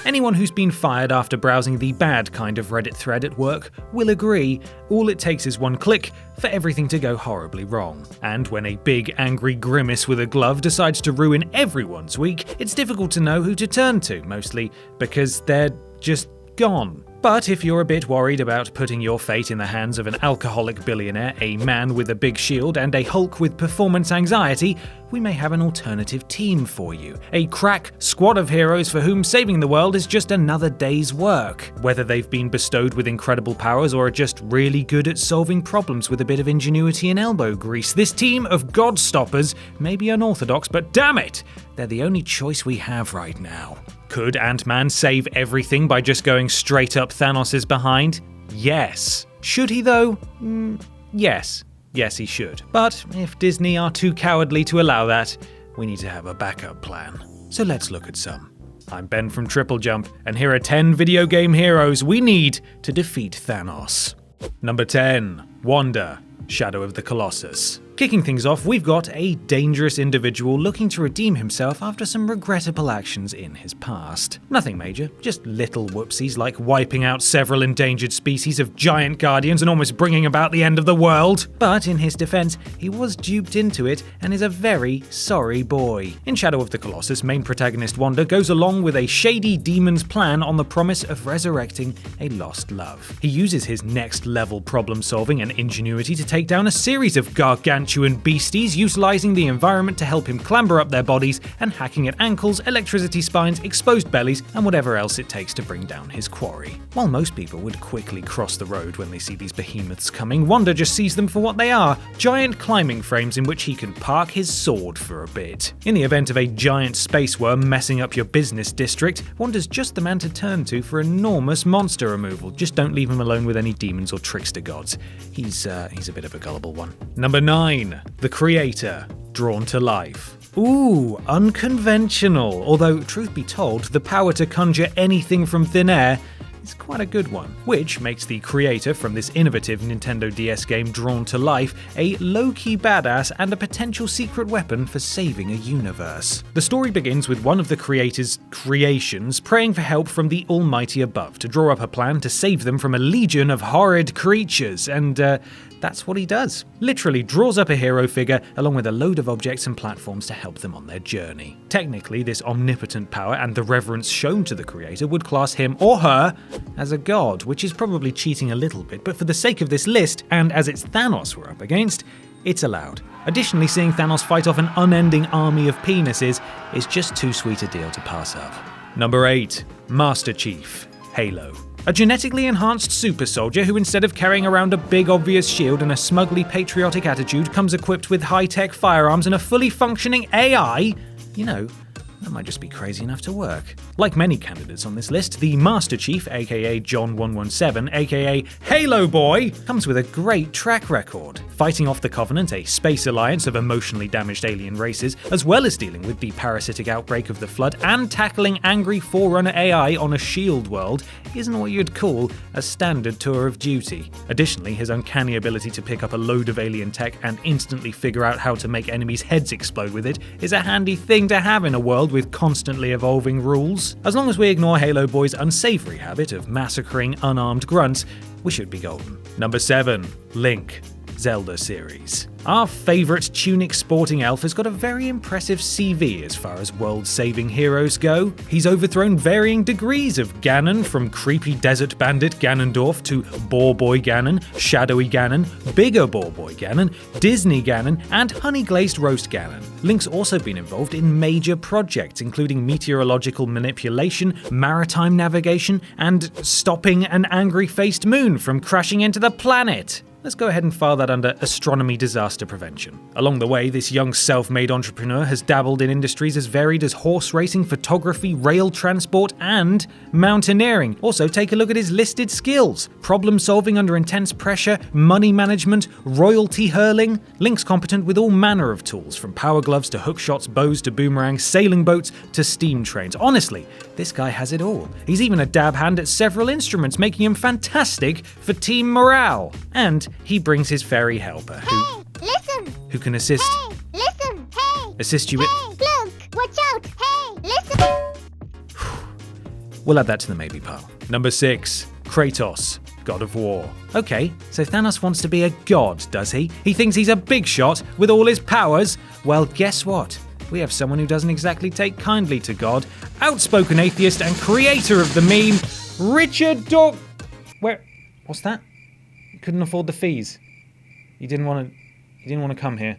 Anyone who's been fired after browsing the bad kind of Reddit thread at work will agree, all it takes is one click for everything to go horribly wrong. And when a big angry grimace with a glove decides to ruin everyone's week, it's difficult to know who to turn to, mostly because they're just gone. But if you're a bit worried about putting your fate in the hands of an alcoholic billionaire, a man with a big shield, and a Hulk with performance anxiety, we may have an alternative team for you. A crack squad of heroes for whom saving the world is just another day's work. Whether they've been bestowed with incredible powers or are just really good at solving problems with a bit of ingenuity and elbow grease, this team of God-stoppers may be unorthodox, but damn it, they're the only choice we have right now. Could Ant-Man save everything by just going straight up Thanos' behind? Yes. Should he though? Yes. Yes, he should. But if Disney are too cowardly to allow that, we need to have a backup plan. So let's look at some. I'm Ben from TripleJump, and here are 10 video game heroes we need to defeat Thanos. Number 10. Wanda, Shadow of the Colossus. Kicking things off, we've got a dangerous individual looking to redeem himself after some regrettable actions in his past. Nothing major, just little whoopsies like wiping out several endangered species of giant guardians and almost bringing about the end of the world. But in his defense, he was duped into it and is a very sorry boy. In Shadow of the Colossus, main protagonist Wanda goes along with a shady demon's plan on the promise of resurrecting a lost love. He uses his next level problem solving and ingenuity to take down a series of gargantuan beasties, utilizing the environment to help him clamber up their bodies and hacking at ankles, electricity spines, exposed bellies, and whatever else it takes to bring down his quarry. While most people would quickly cross the road when they see these behemoths coming, Wanda just sees them for what they are, giant climbing frames in which he can park his sword for a bit. In the event of a giant space worm messing up your business district, Wanda's just the man to turn to for enormous monster removal. Just don't leave him alone with any demons or trickster gods. He's a bit of a gullible one. Number 9. The Creator, Drawn to Life. Ooh, unconventional. Although, truth be told, the power to conjure anything from thin air is quite a good one, which makes the creator from this innovative Nintendo DS game Drawn to Life a low-key badass and a potential secret weapon for saving a universe. The story begins with one of the creator's creations praying for help from the almighty above to draw up a plan to save them from a legion of horrid creatures, and that's what he does. Literally draws up a hero figure along with a load of objects and platforms to help them on their journey. Technically, this omnipotent power and the reverence shown to the creator would class him or her as a god, which is probably cheating a little bit, but for the sake of this list, and as it's Thanos we're up against, it's allowed. Additionally, seeing Thanos fight off an unending army of penises is just too sweet a deal to pass up. Number 8. Master Chief, Halo. A genetically enhanced super soldier who, instead of carrying around a big obvious shield and a smugly patriotic attitude, comes equipped with high-tech firearms and a fully functioning AI, that might just be crazy enough to work. Like many candidates on this list, the Master Chief, aka John 117, aka Halo Boy, comes with a great track record, fighting off the Covenant, a space alliance of emotionally damaged alien races, as well as dealing with the parasitic outbreak of the Flood and tackling angry Forerunner AI on a shield world isn't what you'd call a standard tour of duty. Additionally, his uncanny ability to pick up a load of alien tech and instantly figure out how to make enemies' heads explode with it is a handy thing to have in a world with constantly evolving rules. As long as we ignore Halo Boy's unsavory habit of massacring unarmed grunts, we should be golden. Number 7. Link, Zelda series. Our favourite tunic sporting elf has got a very impressive CV as far as world-saving heroes go. He's overthrown varying degrees of Ganon, from creepy desert bandit Ganondorf to Boar Boy Ganon, Shadowy Ganon, Bigger Boar Boy Ganon, Disney Ganon, and Honey-Glazed Roast Ganon. Link's also been involved in major projects, including meteorological manipulation, maritime navigation, and stopping an angry-faced moon from crashing into the planet. Let's go ahead and file that under astronomy disaster prevention. Along the way, this young self-made entrepreneur has dabbled in industries as varied as horse racing, photography, rail transport, and mountaineering. Also, take a look at his listed skills: problem solving under intense pressure, money management, royalty hurling. Link's competent with all manner of tools, from power gloves to hookshots, bows to boomerangs, sailing boats to steam trains. Honestly, this guy has it all. He's even a dab hand at several instruments, making him fantastic for team morale. And he brings his fairy helper, who can assist assist you with... Hey, look! Watch out! Hey, listen! We'll add that to the maybe pile. Number 6, Kratos, God of War. Okay, so Thanos wants to be a god, does he? He thinks he's a big shot with all his powers? Well, guess what? We have someone who doesn't exactly take kindly to God. Outspoken atheist and creator of the meme, Richard Dawkins. Where? What's that? He couldn't afford the fees. He didn't want to come here.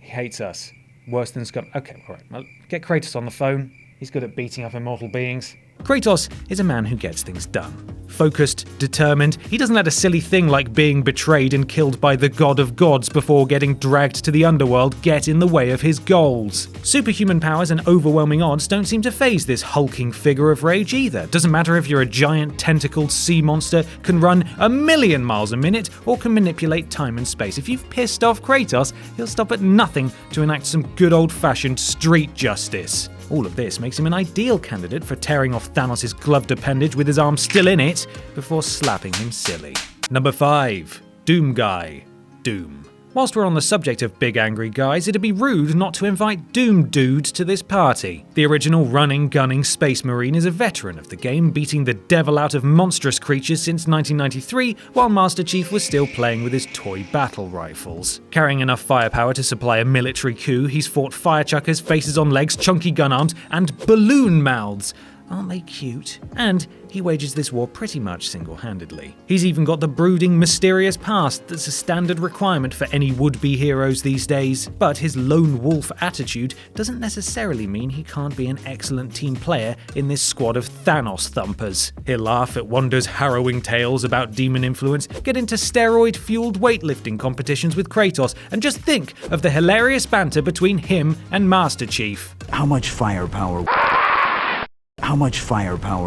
He hates us. Worse than scum. Okay, all right. Well, get Kratos on the phone. He's good at beating up immortal beings. Kratos is a man who gets things done. Focused, determined, he doesn't let a silly thing like being betrayed and killed by the god of gods before getting dragged to the underworld get in the way of his goals. Superhuman powers and overwhelming odds don't seem to faze this hulking figure of rage either. Doesn't matter if you're a giant tentacled sea monster, can run 1,000,000 miles a minute, or can manipulate time and space. If you've pissed off Kratos, he'll stop at nothing to enact some good old-fashioned street justice. All of this makes him an ideal candidate for tearing off Thanos' gloved appendage with his arm still in it before slapping him silly. Number 5, Doom Guy, Doom. Whilst we're on the subject of big angry guys, it'd be rude not to invite Doom Dude to this party. The original running, gunning Space Marine is a veteran of the game, beating the devil out of monstrous creatures since 1993, while Master Chief was still playing with his toy battle rifles. Carrying enough firepower to supply a military coup, he's fought firechuckers, faces on legs, chunky gun arms, and balloon mouths. Aren't they cute? And he wages this war pretty much single-handedly. He's even got the brooding, mysterious past that's a standard requirement for any would-be heroes these days. But his lone wolf attitude doesn't necessarily mean he can't be an excellent team player in this squad of Thanos thumpers. He'll laugh at Wanda's harrowing tales about demon influence, get into steroid-fueled weightlifting competitions with Kratos, and just think of the hilarious banter between him and Master Chief. How much firepower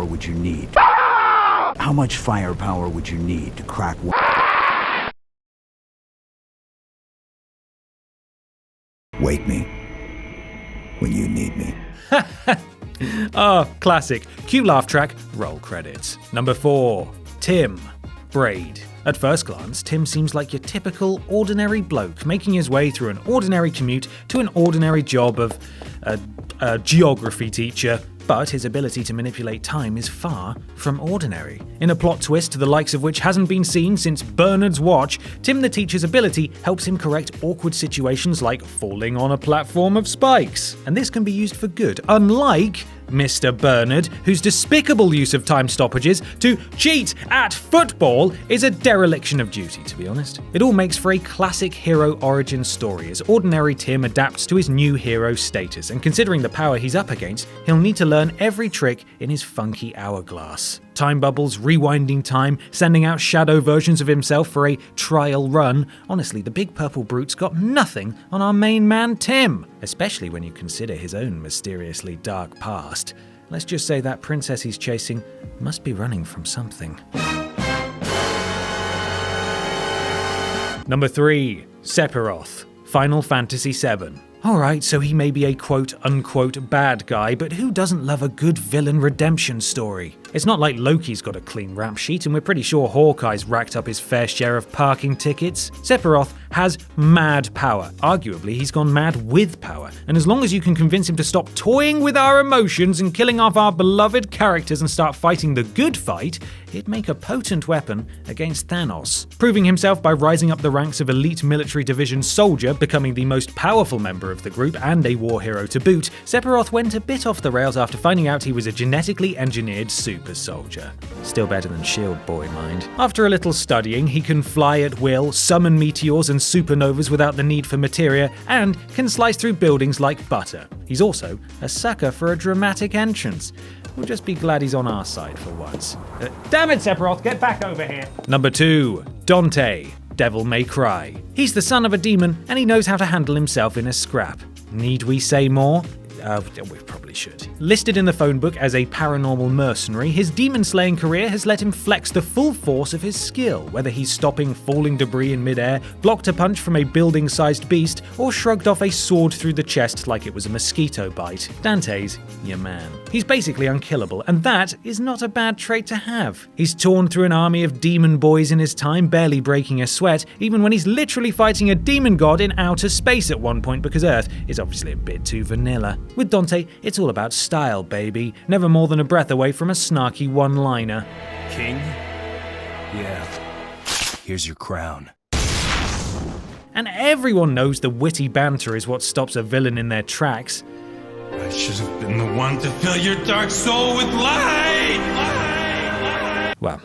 would you need? How much firepower would you need to crack one? Wake me when you need me. Ah, classic. Cue laugh track, roll credits. Number 4, Tim, Braid. At first glance, Tim seems like your typical ordinary bloke making his way through an ordinary commute to an ordinary job of a geography teacher. But his ability to manipulate time is far from ordinary. In a plot twist the likes of which hasn't been seen since Bernard's watch, Tim the teacher's ability helps him correct awkward situations like falling on a platform of spikes. And this can be used for good, unlike Mr. Bernard, whose despicable use of time stoppages to cheat at football is a dereliction of duty, to be honest. It all makes for a classic hero origin story as ordinary Tim adapts to his new hero status, and considering the power he's up against, he'll need to learn every trick in his funky hourglass. Time bubbles, rewinding time, sending out shadow versions of himself for a trial run. Honestly, the big purple brute's got nothing on our main man Tim, especially when you consider his own mysteriously dark past. Let's just say that princess he's chasing must be running from something. Number 3, Sephiroth, Final Fantasy VII. Alright, so he may be a quote-unquote bad guy, but who doesn't love a good villain redemption story? It's not like Loki's got a clean rap sheet, and we're pretty sure Hawkeye's racked up his fair share of parking tickets. Sephiroth has mad power. Arguably, he's gone mad with power. And as long as you can convince him to stop toying with our emotions and killing off our beloved characters and start fighting the good fight, it'd make a potent weapon against Thanos. Proving himself by rising up the ranks of elite military division soldier, becoming the most powerful member of the group and a war hero to boot, Sephiroth went a bit off the rails after finding out he was a genetically engineered super soldier. Still better than Shield Boy, mind. After a little studying, he can fly at will, summon meteors and supernovas without the need for materia, and can slice through buildings like butter. He's also a sucker for a dramatic entrance. We'll just be glad he's on our side for once. Damn it, Sephiroth, get back over here! Number 2, Dante, Devil May Cry. He's the son of a demon, and he knows how to handle himself in a scrap. Need we say more? We've probably probably should. Listed in the phone book as a paranormal mercenary, his demon-slaying career has let him flex the full force of his skill, whether he's stopping falling debris in midair, blocked a punch from a building-sized beast, or shrugged off a sword through the chest like it was a mosquito bite. Dante's your man. He's basically unkillable, and that is not a bad trait to have. He's torn through an army of demon boys in his time, barely breaking a sweat, even when he's literally fighting a demon god in outer space at one point because Earth is obviously a bit too vanilla. With Dante, it's all about style, baby. Never more than a breath away from a snarky one-liner. King? Yeah. Here's your crown. And everyone knows the witty banter is what stops a villain in their tracks. I should have been the one to fill your dark soul with light! Well,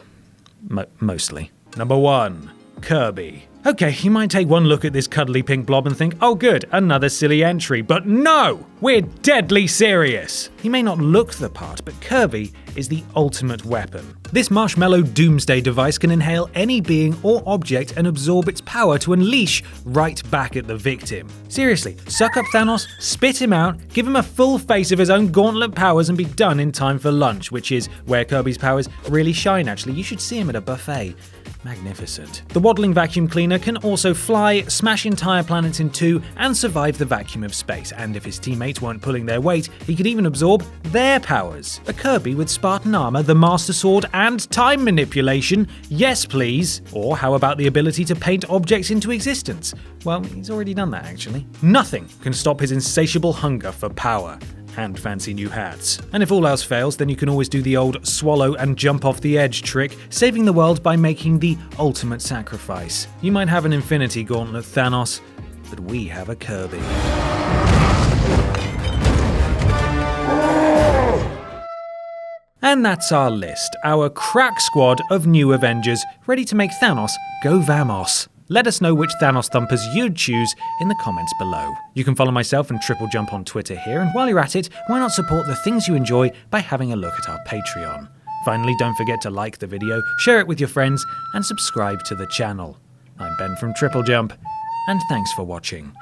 mostly. Number 1. Kirby. Okay, you might take one look at this cuddly pink blob and think, oh good, another silly entry, but no! We're deadly serious! He may not look the part, but Kirby is the ultimate weapon. This marshmallow doomsday device can inhale any being or object and absorb its power to unleash right back at the victim. Seriously, suck up Thanos, spit him out, give him a full face of his own gauntlet powers and be done in time for lunch, which is where Kirby's powers really shine actually. You should see him at a buffet. Magnificent. The waddling vacuum cleaner can also fly, smash entire planets in two, and survive the vacuum of space, and if his teammates weren't pulling their weight, he could even absorb their powers. A Kirby with Spartan armor, the Master Sword, and time manipulation? Yes, please. Or how about the ability to paint objects into existence? Well, he's already done that, actually. Nothing can stop his insatiable hunger for power. And fancy new hats. And if all else fails, then you can always do the old swallow and jump off the edge trick, saving the world by making the ultimate sacrifice. You might have an infinity gauntlet, Thanos, but we have a Kirby. And that's our list, our crack squad of new Avengers, ready to make Thanos go Vamos. Let us know which Thanos thumpers you'd choose in the comments below. You can follow myself and TripleJump on Twitter here, and while you're at it, why not support the things you enjoy by having a look at our Patreon. Finally, don't forget to like the video, share it with your friends, and subscribe to the channel. I'm Ben from TripleJump, and thanks for watching.